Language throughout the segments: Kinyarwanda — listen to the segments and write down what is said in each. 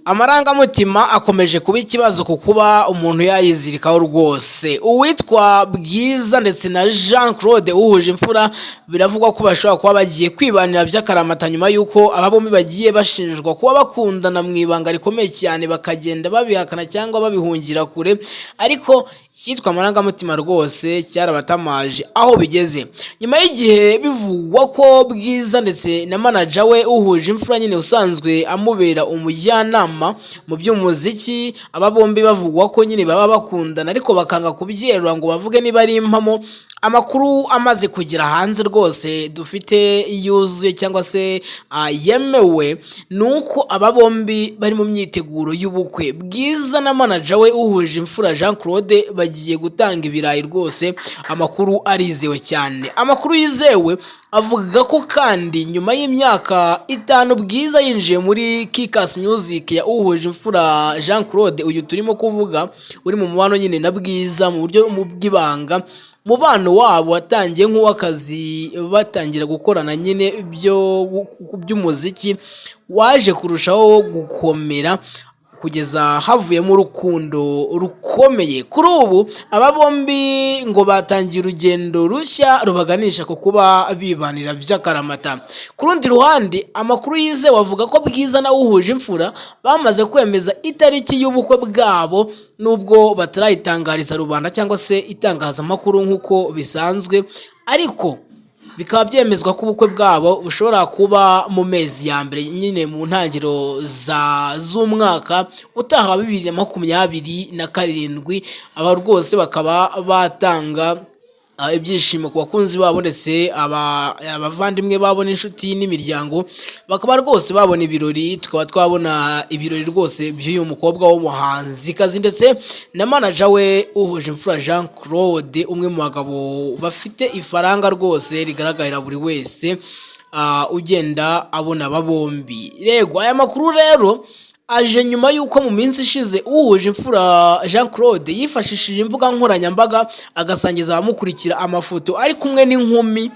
Amarangamutima akomeje kuba ikibazo ku kuba umuntu yayizirikaho rwose. Uwitwa Bwiza ndetse na Jean Claude uhuje imfura biravugwa ko bashobora kuba bagiye kwibanira by'akaramata nyuma y'uko aba bombi bagiye bashinjwa kuba bakundana mu ibanga rikomeye cyane, bakagenda babihakana cyangwa babihungira kure, ariko icyitwa amarangamutima rwose cyarabatamaje aho bigeze. Nyuma y'igihe bivugwa ko Bwiza ndetse na manager we uhuje imfura nyine usanzwe amubera umujyanama mu by'umuziki, aba bombi bavugwa ko nyine baba bakundana ariko bakanga kubyerura ngo bavuge niba ari impamo. Amakuru amaze kugera hanze rwose dufite yuzuye cyangwa se yemewe, ni uko aba bombi bari mu myiteguro y'ubukwe. Bwiza na manager we uhuje imfura Jean Claude bagiye gutanga ibirayi rwose, amakuru arizewe cyane. Amakuru yizewe avuga ko kandi nyuma y'imyaka 5 Bwiza yinjiye muri Kikas Music ya uhuje imfura Jean Claude, uyu turimo kuvuga uri mu mubano nyine na Bwiza mu buryo bw'ibanga. Mubano wabo watangiye nk'uw'akazi batangira gukorana nyine by'umuziki, waje kurushaho gukomera kugeza havuyemo urukundo rukomeye. Kuri ubu aba bombi ngo batangiye urugendo rushya rubaganisha ku kuba bibanira by'akaramata. Ku rundi ruhande amakuru yizewe avuga ko Bwiza na uhuje imfura bamaze kwemeza itariki y'ubukwe bwabo, nubwo batarayitangariza rubanda cyangwa se itangazamakuru nk'uko bisanzwe, ariko bikaba byemezwa ko ubukwe bwabo bushobora kuba mu mezi ya mbere nyine mu ntangiriro z'umwaka utaha wa 2027. Aba rwose bakaba batanga ibyishimo ku bakunzi babo ndetse abavandimwe babo n'inshuti n'imiryango, bakaba rwose babona ibirori. Tukaba twabona ibirori rwose by'uyu mukobwa w'umuhanzikazi ndetse na manager we uhuje imfura Jean Claude, umwe mu bagabo bafite ifaranga rwose rigaragarira buri wese ugenda abona aba bombi. Rego aya makuru rero aje nyuma y'uko mu minsi ishize uhuje imfura Jean Claude yifashishije imbuga nkoranyambaga agasangiza abamukurikira amafoto ari kumwe n'inkumi,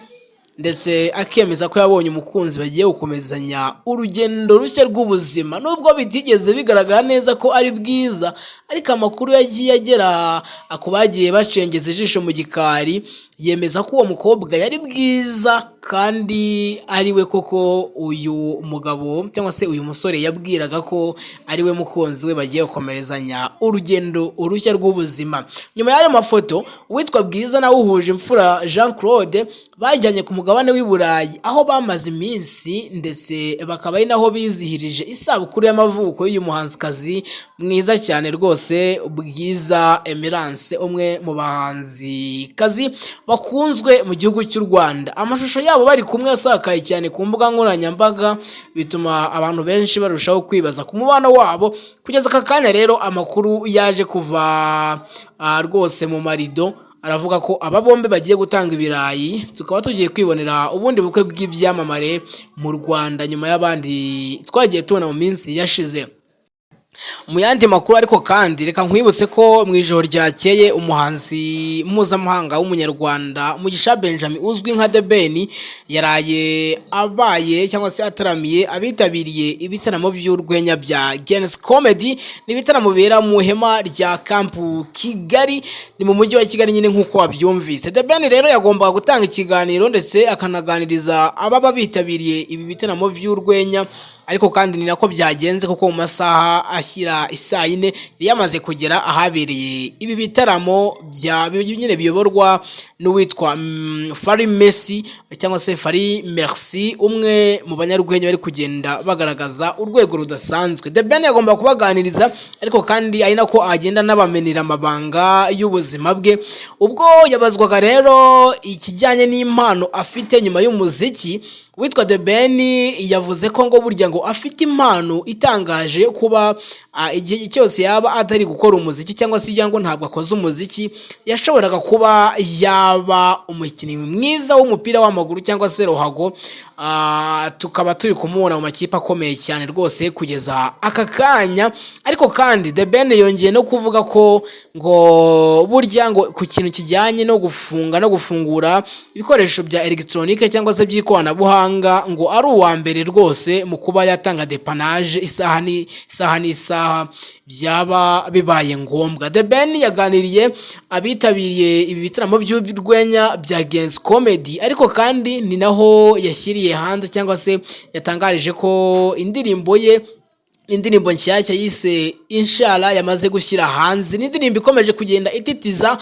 ndetse akemeza ko yabonye umukunzi bagiye gukomezanya urugendo rushya rw'ubuzima. Nubwo bitigeze bigaragara neza ko ari Bwiza, ariko amakuru yagiye agera ku bagiye bacengeza ijisho mu gikari yemeza ko uwo mukobwa yari Bwiza, kandi ari we koko uyu mugabo cyangwa se uyu musore yabwiraga ko ari we mukunzi we bagiye gukomerezanya urugendo urushya rw'ubuzima. Nyuma y'ayo mafoto uwitwa Bwiza na uhuje imfura Jean Claude bajyanye ku mugabane w'i Burayi, aho bamaze iminsi ndetse bakaba ari naho bizihirije isabukuru y'amavuko y'uyu muhanzikazi mwiza cyane rwose Bwiza Emerance, umwe mu bahanzikazi bakunzwe mu gihugu cy'u Rwanda. Amashusho yabo bari kumwe yasakaye cyane ku mbuga nkoranyambaga, bituma abantu benshi barushaho kwibaza ku mubano wabo. Kugeza aka kanya rero amakuru yaje kuva rwose mu marido, aravuga ko aba bombi bagiye gutanga ibirayi, tukaba tugiye kwibonera ubundi bukwe bw'ibyamamare mu Rwanda nyuma y'abandi twagiye tubona mu minsi yashize. Mu yandi makuru ariko kandi reka nkwibutse ko mu ijoro ryakeye umuhanzi mpuzamahanga w'umunyarwanda Mugisha Benjamin uzwi nka The Ben yaraye abaye cyangwa se ataramiye abitabiriye ibitaramo by'urwenya bya Gens Comedy. Ni ibitaramo bibera mu ihema rya Camp Kigali, ni mu mujyi wa Kigali nyine nk'uko wabyumvise. The Ben rero yagombaga gutanga ikiganiro ndetse akanaganiriza ababa bitabiriye ibi bitaramo by'urwenya, ariko kandi ni nako byagenze kuko mu masaha ashyira isaa 4 yari yamaze kugera ahabereye ibi bitaramo nyine biyoborwa n'uwitwa Fari Messi cyangwa se Fari Merci, umwe mu banyarwenya bari kugenda bagaragaza urwego rudasanzwe. The Ben yagomba kubaganiriza, ariko kandi ari nako agenda n'abamenera amabanga y'ubuzima bwe. Ubwo yabazwaga rero ikijyanye n'impano afite nyuma y'umuziki, witwa The Ben yavuze ko ngo burya ngo afite impano itangaje yo kuba igihe cyose yaba atari gukora umuziki cyangwa se ngo ntabwo akoze umuziki, yashoboraga kuba yaba umukinnyi mwiza w'umupira w'amaguru cyangwa se ruhago. Tukaba turi kumubona mu makipe akomeye cyane rwose kugeza aka kanya. Ariko kandi The Ben yongeye no kuvuga ko ngo burya ngo ku kintu kijyanye no gufunga no gufungura ibikoresho bya electronique cyangwa se by'ikoranabuhanga usanga ngo ari uwa mbere rwose mu kuba yatanga depanaje isaha n'isaha byaba bibaye ngombwa. The Ben yaganiriye abitabiriye ibi bitaramo by'urwenya bya Gens Comedy, ariko kandi ni naho yashyiriye hanze cyangwa se yatangarije ko indirimbo nshyashya yise Inshallah yamaze gushyira hanze. Ni indirimbo ikomeje kugenda ititiza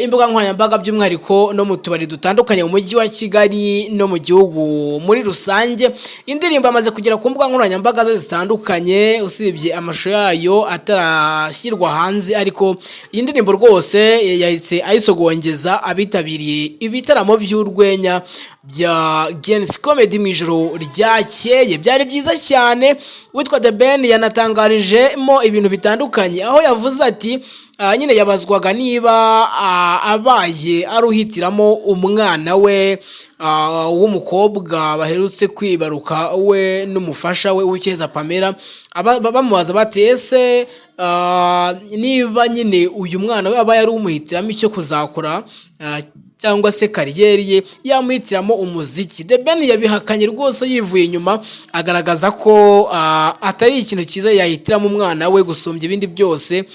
imbuga nkoranyambaga by'umwihariko no mu tubari dutandukanye mu mujyi wa Kigali no mu gihugu muri rusange. Indirimbo yamaze kugera ku mbuga nkoranyambaga zitandukanye, usibye amashusho yayo atarashyirwa hanze, ariko iyi ndirimbo rwose yahise ayisogongeza abitabiriye ibitaramo by'urwenya bya Gens Comedy mu ijoro ryakeye. Byari byiza cyane. Witwa The Ben yanatangarijemo ibintu bitandukanye, aho yavuze ati nyine yabazwaga niba abaye aruhitiramo umwana we w'umukobwa baherutse kwibaruka we n'umufasha we Uwikeza Pamela, bamubaza bati ese niba nyine uyu mwana we aba yari umuhitiramo icyo kuzakora cyangwa se kariyeri ye yamuhitiramo umuziki. The Ben yabihakanye rwose yivuye inyuma, agaragaza ko atari ikintu cyiza yahitiramo umwana we gusumbya ibindi byose.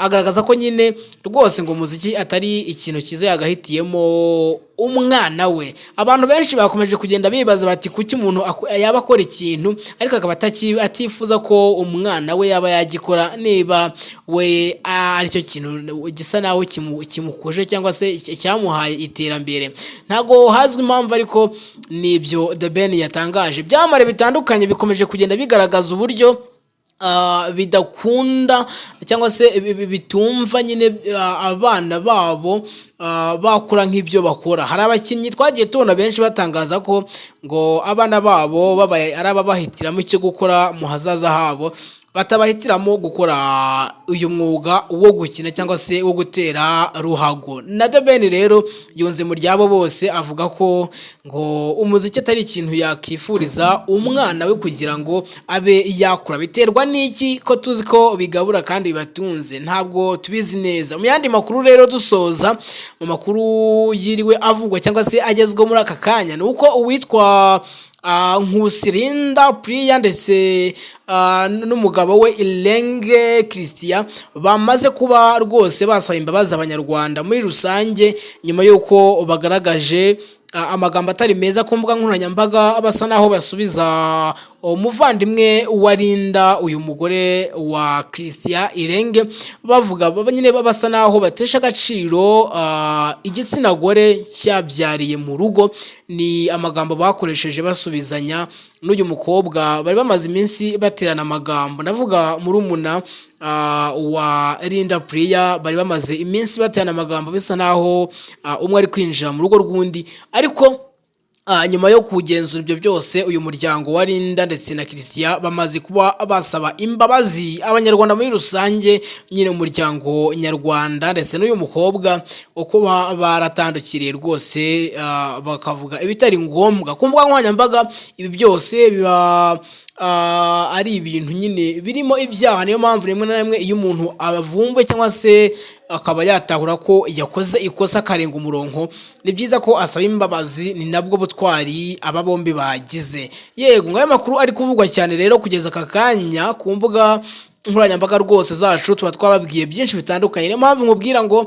Agaragaza ko nyine rwose ngo umuziki atari ikintu cyiza yagahitiyemo umwana we. Abantu benshi bakomeje kugenda bibaza bati kuki umuntu yaba akora ikintu ariko akaba atifuza ko umwana we yaba yagikora, niba we aricyo kintu gisa naho kimukuje cyangwa se cyamuhaye iterambere. Ntago hazwi impamvu, ariko nibyo The Ben yatangaje. Byamare bitandukanye bikomeje kugenda bigaragaza uburyo bidakunda cyangwa se bitumva nyine abana babo bakura nk'ibyo bakora. Hari abakinnyi twagiye tubona benshi batangaza ko ngo abana babo babaye ari ababahitiramo icyo gukora mu hazaza habo, batabahitiramo gukora uyu mwuga wo gukina cyangwa se wo gutera ruhago. Na The Ben rero yunze mu ryabo bose, avuga ko ngo umuziki atari ikintu yakifuriza umwana we kugira ngo abe yakura. Biterwa n'iki ko tuzi ko bigabura kandi bibatunze? Ntabwo tubizi neza. Mu yandi makuru rero dusoza, mu makuru yiriwe avugwa cyangwa se agezweho muri aka kanya, ni uko uwitwa Nkusirinda Priya ndetse n'umugabo we Irenge Christian bamaze kuba rwose basaba imbabazi abanyarwanda muri rusange, nyuma y'uko bagaragaje amagambo atari meza ku mbuga nkoranyambaga, basa naho basubiza umuvandimwe wa Linda, uyu mugore wa Christian Irenge, bavuga nyine basa naho batesha agaciro igitsina gore cyabyariye mu rugo. Ni amagambo bakoresheje basubizanya n'uyu mukobwa bari bamaze iminsi baterana amagambo. Ndavuga murumuna wa Linda Priya, bari bamaze iminsi baterana amagambo bisa naho umwe ari kwinjira mu rugo rw'undi, ariko nyuma yo kugenzura ibyo byose uyu muryango wa Linda ndetse na Christian bamaze kuba basaba imbabazi abanyarwanda muri rusange, nyine umuryango nyarwanda ndetse n'uyu mukobwa uko baratandukiriye rwose, bakavuga ibitari ngombwa ku mbuga nkoranyambaga. Ibi byose biba ari ibintu nyine birimo ibyaha. Niyo mpamvu rimwe na rimwe iyo umuntu abavumbuye cyangwa se akaba yatahura ko yakoze ikosa akarenga umurongo, ni byiza ko asaba imbabazi. Ni nabwo butwari aba bombi bagize. Yego, ngayo makuru ari kuvugwa cyane rero kugeza aka kanya ku mbuga nkoranyambaga rwose zacu, tuba twababwiye byinshi bitandukanye. Niyo mpamvu nkubwira ngo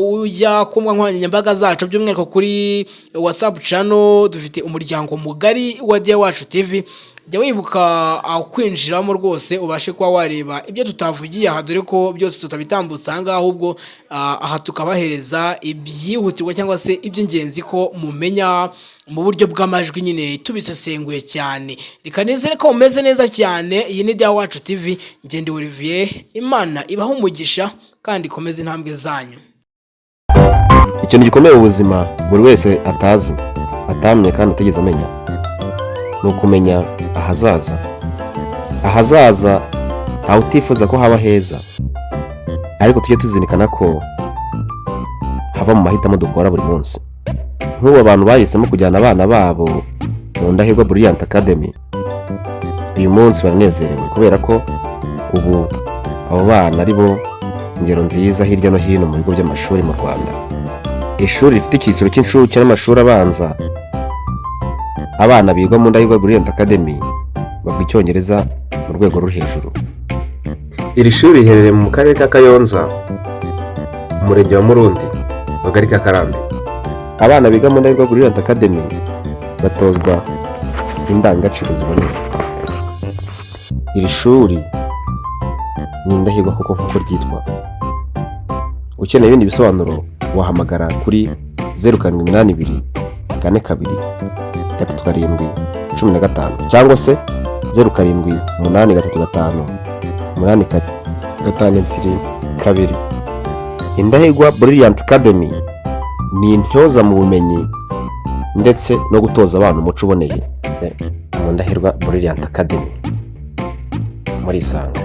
ujya ku mbuga nkoranyambaga zacu, by'umwihariko kuri WhatsApp channel dufite umuryango mugari wa Dia Wacu TV. Jya wibuka kwinjiramo rwose ubashe kuba wareba ibyo tutavugiye aha, dore ko byose tutabitambutsa aha ngaha, ahubwo aha tukabahereza ibyihutirwa cyangwa se iby'ingenzi ko mumenya mu buryo bw'amajwi, nyine tubisesenguye cyane. Reka nizere ko umeze neza cyane. Iyi ni Dia Wacu TV, ngende Olivier. Imana ibaho umugisha kandi ikomeze intambwe zanyu. Ikintu gikomeye mu buzima buri wese atazi, atamye kandi atigeze amenya, ni ukumenya ahazaza. Ahazaza ntawe utifuza ko haba heza, ariko tujye tuzinikana ko hava mu mahitamo dukora buri munsi. Nk'ubu abantu bahisemo kujyana abana babo mu Ndahirwa Brilliant Academy, uyu munsi baranezerewe kubera ko ubu abo bana ari bo ngero nziza hirya no hino mu bigo by'amashuri mu Rwanda. Ishuri rifite icyiciro cy'inshuke n'amashuri abanza abana biga mu Ndahirwa Brilliant Academy bavuga icyongereza mu rwego ruri hejuru. Iri shuri riherereye mu karere ka Kayonza, umurenge wa Murundi, akagari ka Karambi. Abana biga mu Ndahirwa Brilliant Academy batozwa indangagaciro ziboneye. Iri shuri ni indahirwa koko nk'uko ryitwa. Ukeneye ibindi bisobanuro wahamagara kuri 0782 42 37 15 cyangwa se 078335 852. Indahirwa Brilliant Academy ni intyoza mu bumenyi ndetse no gutoza abana umuco uboneye. Mu Ndahirwa Brilliant Academy muri Isanga.